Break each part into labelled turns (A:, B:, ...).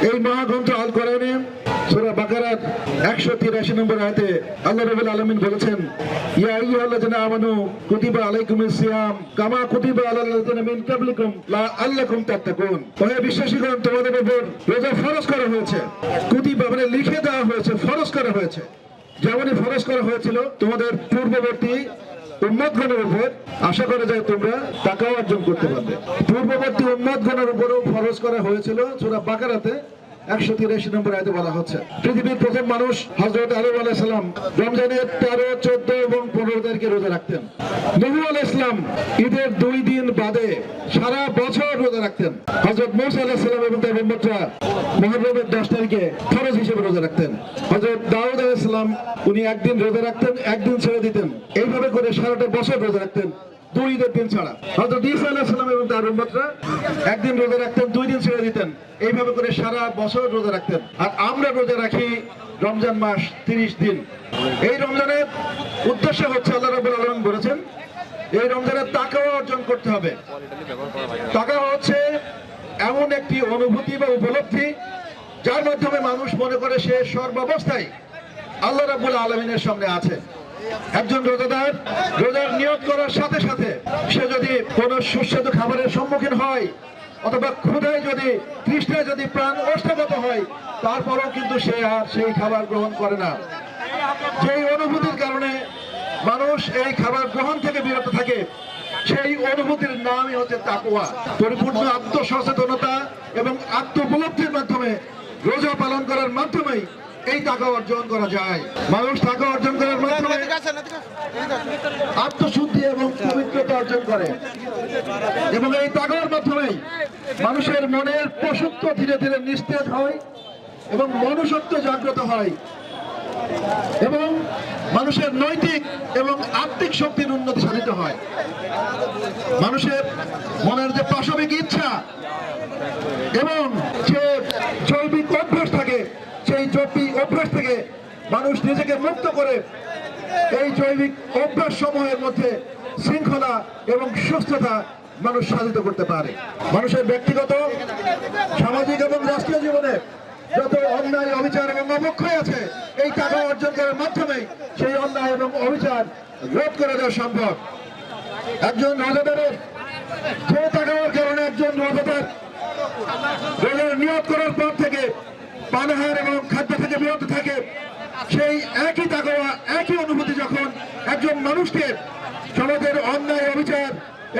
A: এই মহাগ্রন্থ আল কোরআনে সূরা বাকারার 183 নম্বর আয়াতে আল্লাহ রাব্বুল আলামিন বলেছেন, ইয়া আইয়ুহাল্লাযিনা আমানু কুতিবা আলাইকুমুস সিয়াম কামা কুতিবা আলাল লাযিনা মিন ক্বাবলিকুম লাআল্লাকুম তাত্তাকুন। ওহে বিশ্বাসীগণ, তোমাদের উপর রোজা ফরজ করা হয়েছে। কুতিবা মানে লিখে দেওয়া হয়েছে, ফরজ করা হয়েছে। যেমনই ফরজ করা হয়েছিল তোমাদের পূর্ববর্তী উম্মতগণের উপর, আশা করা যায় তোমরা তাকাও অর্জন করতে পারবে। পূর্ববর্তী উম্মতগণের উপরও ফরজ করা হয়েছিল। সূরা বাকারাতে 183 নম্বর আয়াতে বলা হচ্ছে, পৃথিবীর প্রথম মানুষ হযরত আদম আলাইহিস সালাম রমজানের 13, 14 এবং 15 তারিখে রোজা রাখতেন। নূহ আলাইহিস সালাম ঈদের 2 দিন বাদে সারা বছর রোজা রাখতেন। হযরত মূসা আলাইহিস সালাম এবং তার উম্মতরা মুহররমের 10 তারিখে ফরজ হিসেবে রোজা রাখতেন। হযরত দাউদ আলাইহিস সালাম উনি একদিন রোজা রাখতেন, একদিন ছেড়ে দিতেন। এইভাবে করে সারাটা বছর রোজা রাখতেন, 2 ঈদের দিন ছাড়া। হযরত ঈসা আলাইহিস সালাম এবং তার উম্মতরা একদিন রোজা রাখতেন, 2 দিন ছেড়ে দিতেন। এইভাবে করে সারা বছর রোজা রাখতেন। আর আমরা রোজা রাখি রমজান মাস 30 দিন। এই রমজানের উদ্দেশ্য হচ্ছে, আল্লাহ রাব্বুল আলামিন বলেছেন, এই রমজানের তাকওয়া অর্জন করতে হবে। তাকওয়া হচ্ছে এমন একটি অনুভূতি বা উপলব্ধি যার মাধ্যমে মানুষ মনে করে সে সর্বাবস্থায় আল্লাহ রাব্বুল আলামিনের সামনে আছে। একজন রোজাদার রোজার নিয়ত করার সাথে সাথে সে যদি কোনো সুস্বাদু খাবারের সম্মুখীন হয় অথবা ক্ষুধায় যদি, তৃষ্ণায় যদি প্রাণ ওষ্ঠাগত হয়, তারপরেও কিন্তু সে আর সেই খাবার গ্রহণ করে না। যেই অনুভূতির কারণে মানুষ এই খাবার গ্রহণ থেকে বিরত থাকে, সেই অনুভূতির নামই হচ্ছে তাকওয়া। পরিপূর্ণ আত্মসচেতনতা এবং আত্মোপলব্ধির মাধ্যমে রোজা পালন করার মাধ্যমেই এই তাকওয়া অর্জন করা যায়। মানুষ তাকওয়া অর্জন করার মাধ্যমে আত্মশুদ্ধি এবং পবিত্রতা অর্জন করে, এবং এই তাকওয়ার মাধ্যমেই মানুষের মনের পশুত্ব ধীরে ধীরে নিস্তেজ হয় এবং মনুষ্যত্ব জাগ্রত হয়, এবং মানুষের নৈতিক এবং আত্মিক শক্তির উন্নতি সাধিত হয়। মানুষের মনের যে পাশবিক ইচ্ছা এবং যে জৈবিক অভ্যাস থাকে, সেই জৈবিক অভ্যাস থেকে মানুষ নিজেকে মুক্ত করে এই জৈবিক অভ্যাস সমূহের মধ্যে শৃঙ্খলা এবং সুস্থতা মানুষ সাধিত করতে পারে। মানুষের ব্যক্তিগত, সামাজিক এবং রাষ্ট্রীয় জীবনে যত অন্যায়, অবিচার এবং অবক্ষয় আছে, এই তাকওয়া অর্জন করার মাধ্যমে সেই অন্যায় এবং অবিচার রোধ করে দেওয়া সম্ভব। একজন রোজাদারের যে তাকওয়ার কারণে একজন রোজাদার রোজার নিয়ত করার পর থেকে পানাহার এবং খাদ্য থেকে বিরত থাকে, সেই একই তাকওয়া, একই অনুভূতি যখন একজন মানুষকে সমাজের অন্যায়, অবিচার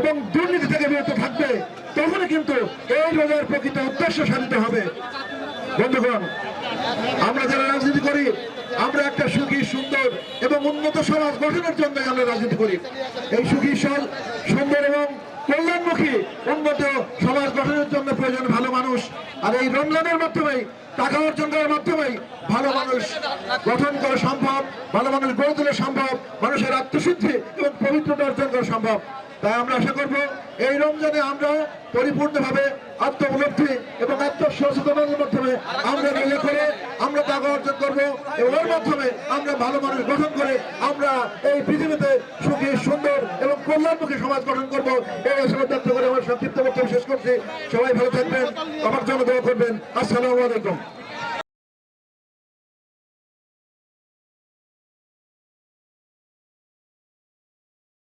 A: এবং দুর্নীতি থেকে বিরত থাকবে, তখনই কিন্তু এই রোজার প্রকৃত উদ্দেশ্য সাধিত হবে। বন্ধুগণ, আমরা যারা রাজনীতি করি, আমরা একটা সুখী, সুন্দর এবং উন্নত সমাজ গঠনের জন্য আমরা রাজনীতি করি। এই সুখী, সুন্দর এবং কল্যাণমুখী উন্নত সমাজ গঠনের জন্য প্রয়োজন ভালো মানুষ। আর এই রমজানের মাধ্যমেই, টাকা অর্জন করার মাধ্যমেই ভালো মানুষ গঠন করা সম্ভব, ভালো মানুষ গড়ে তোলা সম্ভব, মানুষের আত্মশুদ্ধি এবং পবিত্রতা অর্জন করা সম্ভব। তাই আমরা আশা করব এই রমজানে আমরা পরিপূর্ণভাবে আত্মোপলব্ধি এবং আত্মসচেতনতার মাধ্যমে আমরা রোজা করে আমরা টাকা অর্জন করবো, এবং ওর মাধ্যমে আমরা ভালো মানুষ গঠন করে আমরা এই পৃথিবীতে সুখী, সুন্দর এবং কল্যাণমুখী সমাজ গঠন করবো। এই আশীর্বাদ ব্যক্ত করে আমার সংক্ষিপ্ত বক্তব্য শেষ করছি। সবাই ভালো থাকবেন, আমার জন্য দোয়া করবেন। আসসালামু আলাইকুম।